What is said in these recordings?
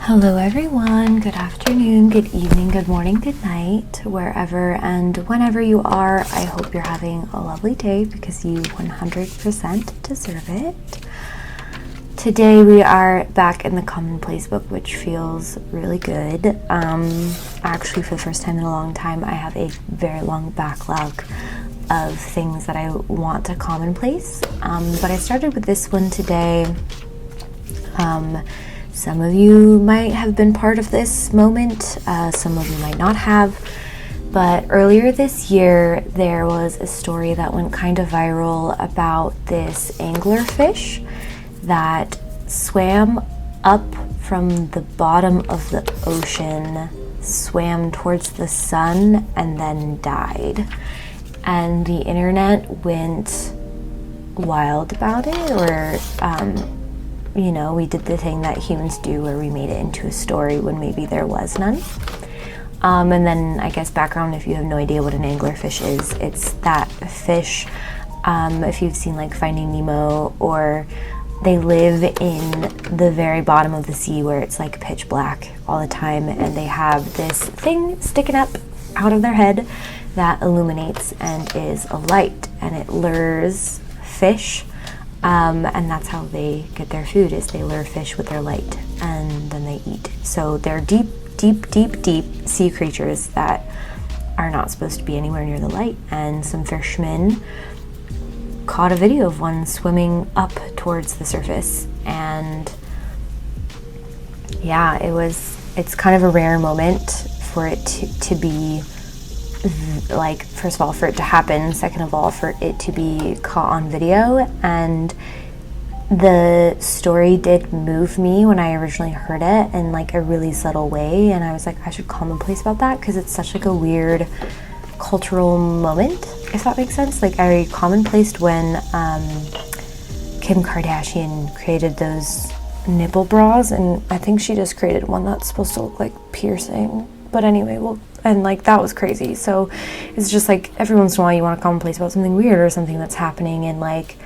Hello everyone, good afternoon, good evening, good morning, good night, wherever and whenever you are. I hope you're having a lovely day because you 100% deserve it. Today we are back in the Commonplace book, which feels really good. Actually, for the first time in a long time, I have a very long backlog of things that I want to commonplace. But I started with this one today. Some of you might have been part of this moment, some of you might not have, but earlier this year there was a story that went kind of viral about this anglerfish that swam up from the bottom of the ocean, swam towards the sun, and then died. And the internet went wild about it, or we did the thing that humans do where we made it into a story when maybe there was none. And then I guess background, if you have no idea what an anglerfish is, it's that fish, if you've seen like Finding Nemo, or they live in the very bottom of the sea where it's like pitch black all the time, and they have this thing sticking up out of their head that illuminates and is a light, and it lures fish. And that's how they get their food, is they lure fish with their light and then they eat. So they're deep sea creatures that are not supposed to be anywhere near the light. And some fishermen caught a video of one swimming up towards the surface. And yeah, it's kind of a rare moment for it to be like, first of all, for it to happen, second of all, for it to be caught on video. And the story did move me when I originally heard it in like a really subtle way, and I was like, I should commonplace about that because it's such like a weird cultural moment, if that makes sense. Like, I commonplaced when Kim Kardashian created those nipple bras, and I think she just created one that's supposed to look like piercing. But anyway, and like that was crazy. So it's just like every once in a while you want to commonplace about something weird or something that's happening in like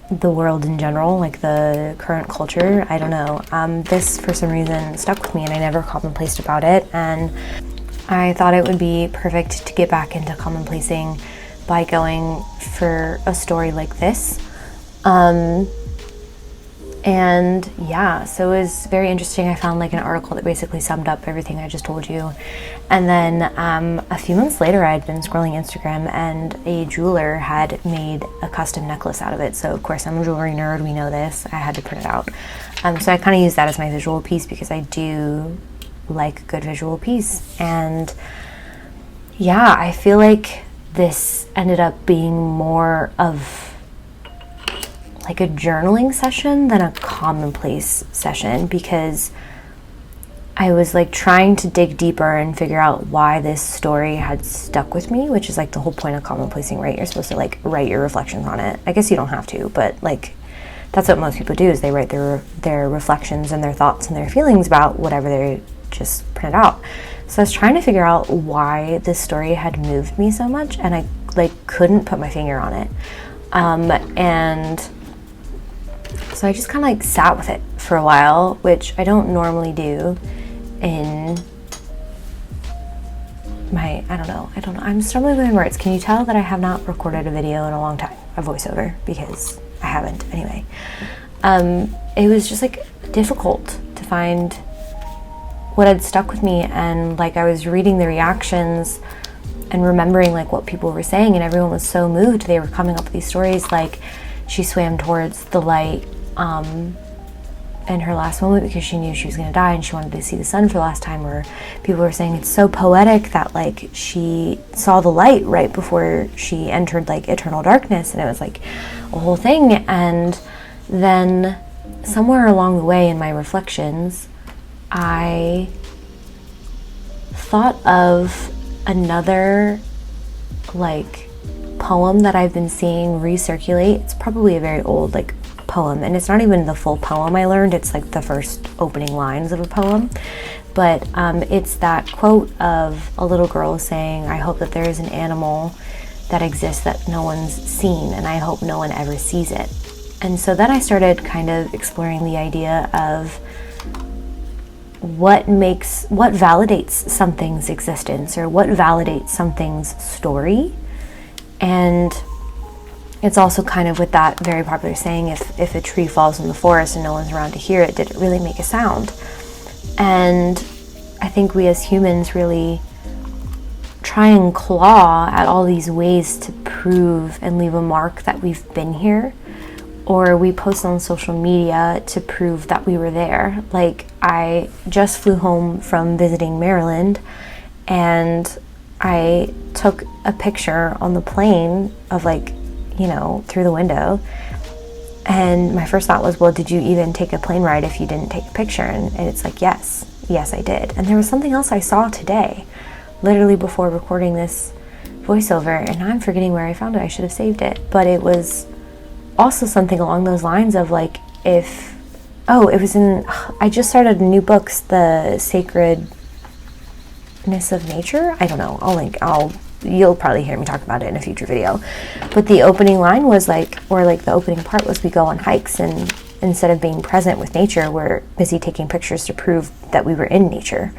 the world in general, like the current culture. I don't know. This for some reason stuck with me, and I never commonplaced about it. And I thought it would be perfect to get back into commonplacing by going for a story like this. And yeah, so it was very interesting. I found like an article that basically summed up everything I just told you. And then a few months later, I had been scrolling Instagram, and a jeweler had made a custom necklace out of it. So of course, I'm a jewelry nerd, we know this. I had to print it out. So I kind of use that as my visual piece because I do like a good visual piece. And yeah, I feel like this ended up being more of like a journaling session than a commonplace session, because I was like trying to dig deeper and figure out why this story had stuck with me, which is like the whole point of commonplacing, right? You're supposed to like write your reflections on it. I guess you don't have to, but like that's what most people do, is they write their reflections and their thoughts and their feelings about whatever they just printed out. So I was trying to figure out why this story had moved me so much, and I like couldn't put my finger on it. And so I just kind of like sat with it for a while, which I don't normally do in my, I don't know, I'm struggling with words. Can you tell that I have not recorded a video in a long time, a voiceover, because I haven't anyway. It was just like difficult to find what had stuck with me, and like I was reading the reactions and remembering like what people were saying, and everyone was so moved. They were coming up with these stories like she swam towards the light in her last moment because she knew she was going to die and she wanted to see the sun for the last time, or people were saying it's so poetic that like she saw the light right before she entered like eternal darkness, and it was like a whole thing. And then somewhere along the way in my reflections, I thought of another like poem that I've been seeing recirculate. It's probably a very old like poem, and it's not even the full poem I learned, it's like the first opening lines of a poem, but it's that quote of a little girl saying, I hope that there is an animal that exists that no one's seen, and I hope no one ever sees it. And so then I started kind of exploring the idea of what validates something's existence, or what validates something's story. And it's also kind of with that very popular saying, if a tree falls in the forest and no one's around to hear it, did it really make a sound? And I think we as humans really try and claw at all these ways to prove and leave a mark that we've been here, or we post on social media to prove that we were there. Like, I just flew home from visiting Maryland, and I took a picture on the plane of, like, you know, through the window, and my first thought was, well, did you even take a plane ride if you didn't take a picture? And it's like, yes I did. And there was something else I saw today, literally before recording this voiceover, and I'm forgetting where I found it. I should have saved it, but it was also something along those lines of, like, I just started a new book, The Sacredness of Nature. I don't know, you'll probably hear me talk about it in a future video, but the opening line was the opening part was, we go on hikes, and instead of being present with nature, we're busy taking pictures to prove that we were in nature.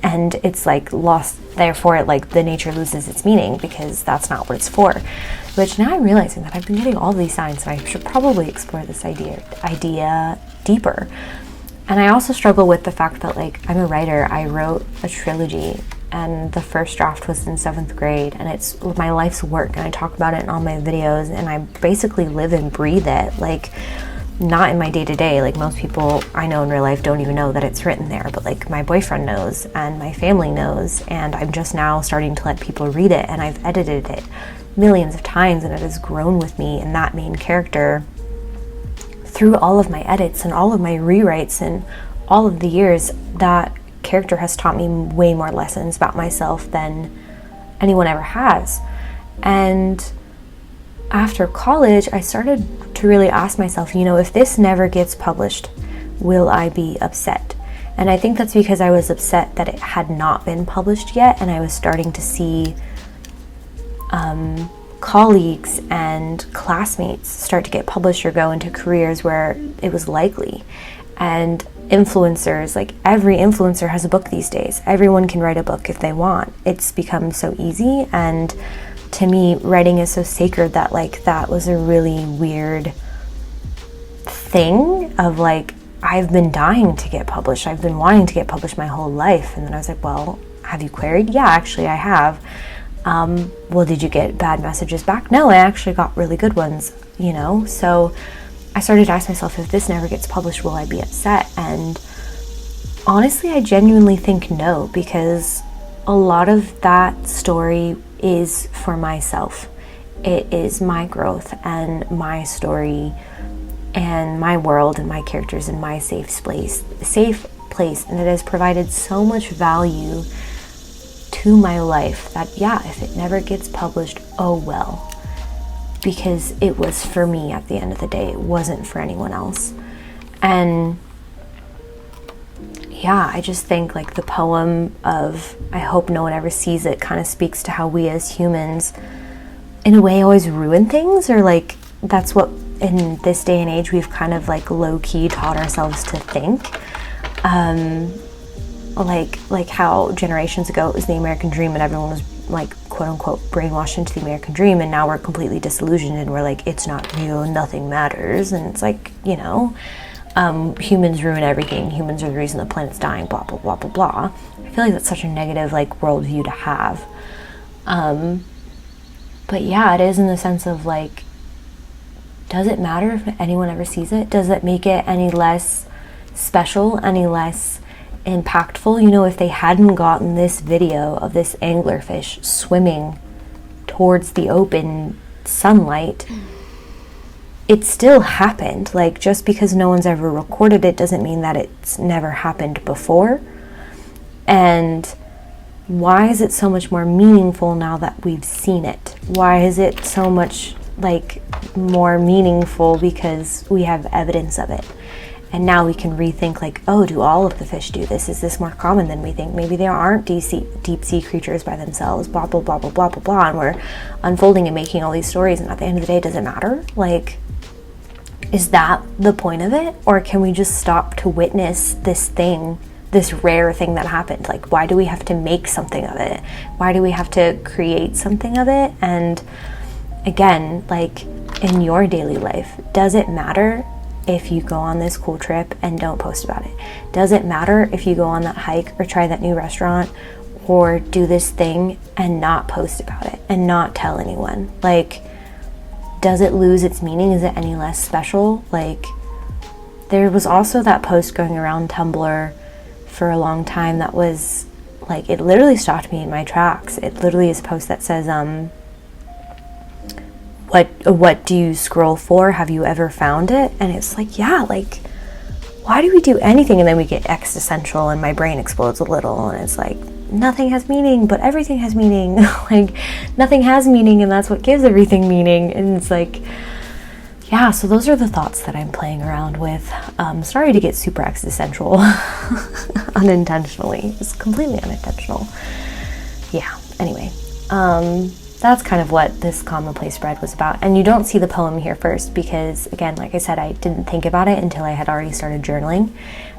And it's like lost, therefore the nature loses its meaning, because that's not what it's for. Which now I'm realizing that I've been getting all these signs, and I should probably explore this idea deeper. And I also struggle with the fact that, like, I'm a writer. I wrote a trilogy, and the first draft was in 7th grade, and it's my life's work, and I talk about it in all my videos, and I basically live and breathe it. Like, not in my day-to-day, like most people I know in real life don't even know that it's written there, but like my boyfriend knows and my family knows, and I'm just now starting to let people read it, and I've edited it millions of times, and it has grown with me and that main character through all of my edits and all of my rewrites, and all of the years that character has taught me way more lessons about myself than anyone ever has. And after college, I started to really ask myself, you know, if this never gets published, will I be upset? And I think that's because I was upset that it had not been published yet, and I was starting to see colleagues and classmates start to get published or go into careers where it was likely. And influencers, like every influencer has a book these days. Everyone can write a book if they want. It's become so easy, and to me, writing is so sacred that, like, that was a really weird thing of, like, I've been dying to get published. I've been wanting to get published my whole life. And then I was like, well, have you queried? Yeah, actually I have. Well, did you get bad messages back? No, I actually got really good ones, you know? So I started to ask myself, if this never gets published, will I be upset? And honestly, I genuinely think no, because a lot of that story is for myself. It is my growth and my story and my world and my characters and my safe place, and it has provided so much value to my life that, yeah, if it never gets published, oh well, because it was for me at the end of the day. It wasn't for anyone else. And yeah, I just think, like, the poem of I hope no one ever sees it kind of speaks to how we as humans in a way always ruin things, or like that's what in this day and age we've kind of like low-key taught ourselves to think. Like how generations ago it was the American dream, and everyone was like quote unquote brainwashed into the American dream, and now we're completely disillusioned and we're like, it's not real, nothing matters. And it's like, you know, humans ruin everything, humans are the reason the planet's dying, blah blah blah blah blah. I feel like that's such a negative like worldview to have. But yeah, it is in the sense of like, does it matter if anyone ever sees it? Does it make it any less special, any less impactful? You know, if they hadn't gotten this video of this anglerfish swimming towards the open sunlight, it still happened. Like, just because no one's ever recorded it doesn't mean that it's never happened before. And why is it so much more meaningful now that we've seen it? Why is it so much like more meaningful? Because we have evidence of it. And now we can rethink, like, oh, do all of the fish do this? Is this more common than we think? Maybe there aren't deep sea creatures by themselves, blah, blah, blah, blah, blah, blah, blah. And we're unfolding and making all these stories, and at the end of the day, does it matter? Like, is that the point of it? Or can we just stop to witness this thing this rare thing that happened. Like, why do we have to make something of it? Why do we have to create something of it? And again, like, in your daily life, does it matter if you go on this cool trip and don't post about it? Does it matter if you go on that hike or try that new restaurant or do this thing and not post about it and not tell anyone? Like, does it lose its meaning? Is it any less special? Like, there was also that post going around Tumblr for a long time that was like, it literally stopped me in my tracks. It literally is a post that says, what do you scroll for? Have you ever found it? And it's like, yeah, like, why do we do anything? And then we get existential and my brain explodes a little and it's like, nothing has meaning, but everything has meaning. Like, nothing has meaning and that's what gives everything meaning. And it's like, yeah, so those are the thoughts that I'm playing around with. Sorry to get super existential unintentionally. It's completely unintentional. Yeah, anyway. That's kind of what this Commonplace spread was about. And you don't see the poem here first because, again, like I said, I didn't think about it until I had already started journaling.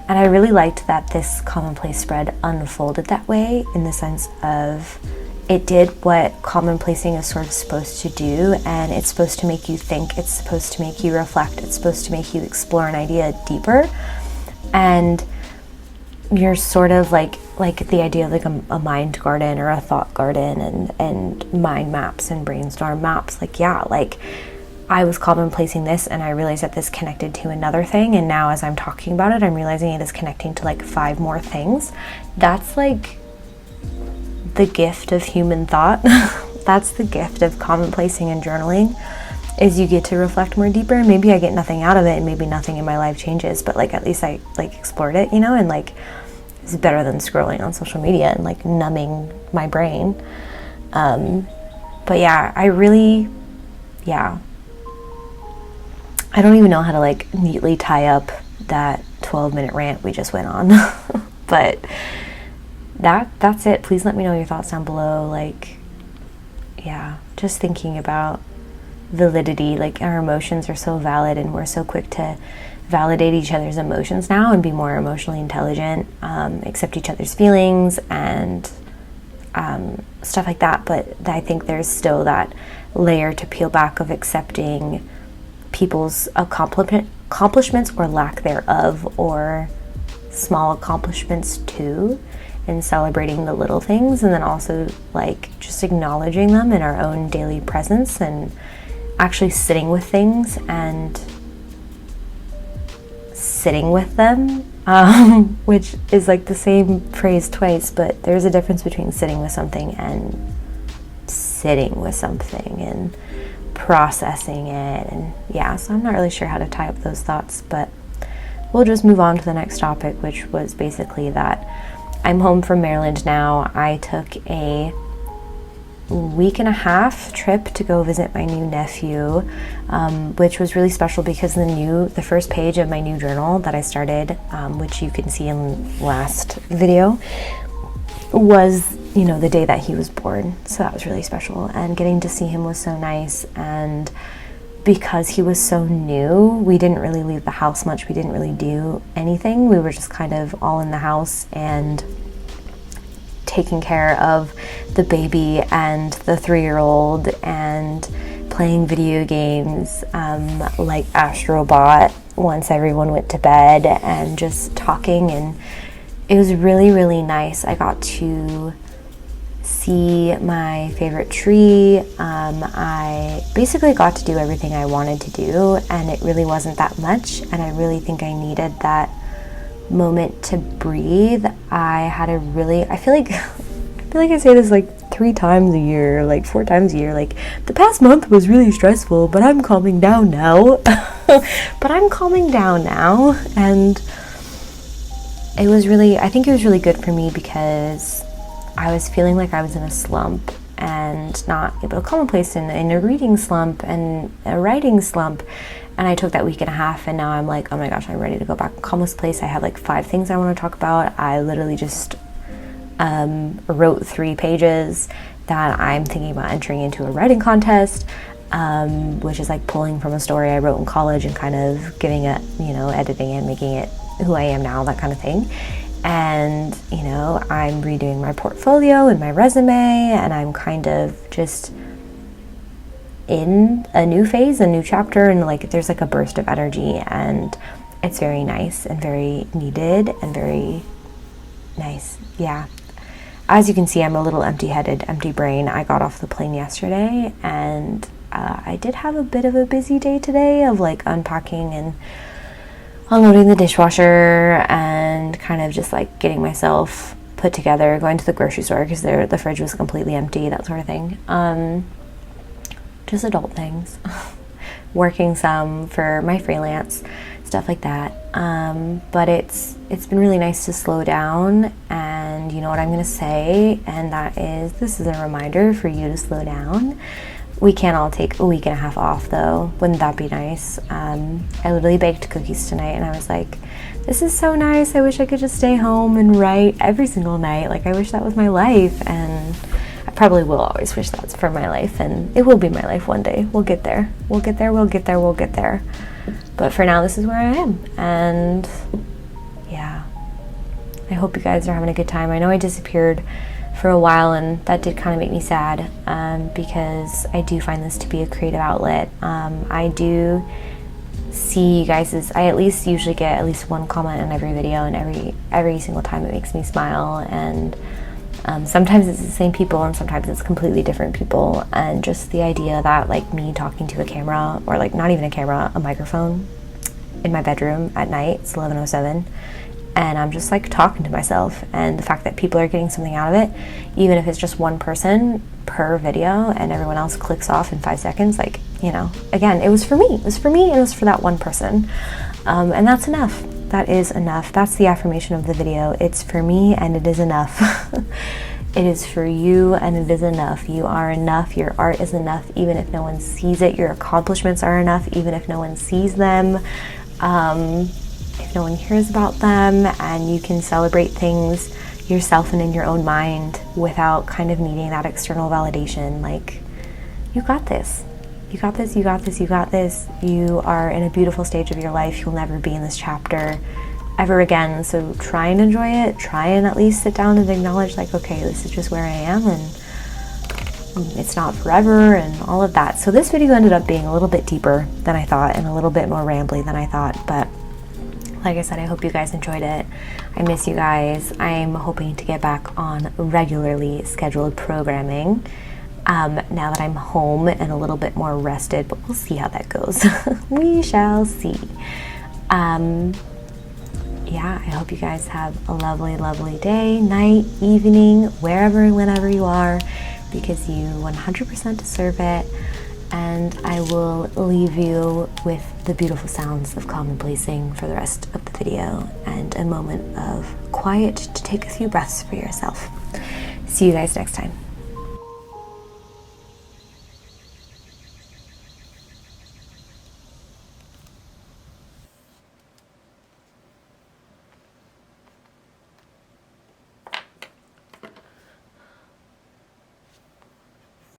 And I really liked that this Commonplace spread unfolded that way, in the sense of it did what commonplacing is sort of supposed to do, and it's supposed to make you think, it's supposed to make you reflect, it's supposed to make you explore an idea deeper. And you're sort of like the idea of like a mind garden or a thought garden and mind maps and brainstorm maps. Like, yeah, like I was commonplacing this and I realized that this connected to another thing, and now as I'm talking about it, I'm realizing it is connecting to like 5 more things. That's like the gift of human thought. That's the gift of commonplacing and journaling, is you get to reflect more deeper. Maybe I get nothing out of it and maybe nothing in my life changes, but like at least I like explored it, you know, and like it's better than scrolling on social media and like numbing my brain. But yeah, I don't even know how to like neatly tie up that 12-minute rant we just went on. But that's it. Please let me know your thoughts down below. Like, yeah, just thinking about validity. Like, our emotions are so valid and we're so quick to validate each other's emotions now and be more emotionally intelligent, accept each other's feelings and stuff like that. But I think there's still that layer to peel back of accepting people's accomplishments or lack thereof, or small accomplishments too, and celebrating the little things, and then also like just acknowledging them in our own daily presence and actually sitting with things and sitting with them, which is like the same phrase twice, but there's a difference between sitting with something and sitting with something and processing it. And yeah, so I'm not really sure how to tie up those thoughts, but we'll just move on to the next topic, which was basically that I'm home from Maryland now. I took a week-and-a-half trip to go visit my new nephew, which was really special because the first page of my new journal that I started, which you can see in last video, was, you know, the day that he was born. So that was really special, and getting to see him was so nice. And because he was so new, we didn't really leave the house much. We didn't really do anything. We were just kind of all in the house and taking care of the baby and the 3-year-old and playing video games like Astrobot once everyone went to bed, and just talking. And it was really, really nice. I got to see my favorite tree. I basically got to do everything I wanted to do, and it really wasn't that much, and I really think I needed that moment to breathe. I feel like I say this like 3 times a year, like 4 times a year, like the past month was really stressful, but I'm calming down now. And I think it was really good for me because I was feeling like I was in a slump and not able to commonplace, in a reading slump and a writing slump. And I took that week-and-a-half, and now I'm like, oh my gosh, I'm ready to go back to Commonplace. I have like 5 things I want to talk about. I literally just wrote 3 pages that I'm thinking about entering into a writing contest, which is like pulling from a story I wrote in college and kind of giving it, you know, editing and making it who I am now, that kind of thing. And, you know, I'm redoing my portfolio and my resume, and I'm kind of just in a new phase, a new chapter, and like there's like a burst of energy, and it's very nice and very needed and very nice. Yeah. As you can see, I'm a little empty-headed, empty brain. I got off the plane yesterday, and I did have a bit of a busy day today of like unpacking and unloading the dishwasher and kind of just like getting myself put together, going to the grocery store because the fridge was completely empty, that sort of thing. Just adult things. Working some for my freelance, stuff like that. But it's been really nice to slow down, and you know what I'm gonna say, and that is, this is a reminder for you to slow down. We can't all take a week and a half off though. Wouldn't that be nice? I literally baked cookies tonight, and I was like, this is so nice. I wish I could just stay home and write every single night. Like, I wish that was my life, and I probably will always wish that's for my life, and it will be my life one day. We'll get there. We'll get there, we'll get there, we'll get there. But for now, this is where I am, and yeah. I hope you guys are having a good time. I know I disappeared for a while, and that did kind of make me sad, because I do find this to be a creative outlet. I do see you guys' I at least usually get at least one comment on every video, and every single time it makes me smile, and sometimes it's the same people and sometimes it's completely different people, and just the idea that like me talking to a camera, or like not even a camera, a microphone in my bedroom at night, it's 11:07, and I'm just like talking to myself, and the fact that people are getting something out of it, even if it's just one person per video and everyone else clicks off in 5 seconds, like, you know, again, it was for me, and it was for that one person, and that's enough. That is enough. That's the affirmation of the video. It's for me, and it is enough. It is for you, and it is enough. You are enough. Your art is enough, even if no one sees it. Your accomplishments are enough, even if no one sees them. If no one hears about them, and you can celebrate things yourself and in your own mind without kind of needing that external validation. Like, you got this. You got this, you got this, you got this. You are in a beautiful stage of your life. You'll never be in this chapter ever again. So try and enjoy it. Try and at least sit down and acknowledge, like, okay, this is just where I am, and it's not forever, and all of that. So this video ended up being a little bit deeper than I thought, and a little bit more rambly than I thought. But like I said, I hope you guys enjoyed it. I miss you guys. I'm hoping to get back on regularly scheduled programming. Now that I'm home and a little bit more rested, but we'll see how that goes. We shall see. Yeah, I hope you guys have a lovely, lovely day, night, evening, wherever and whenever you are, because you 100% deserve it. And I will leave you with the beautiful sounds of commonplacing for the rest of the video, and a moment of quiet to take a few breaths for yourself. See you guys next time.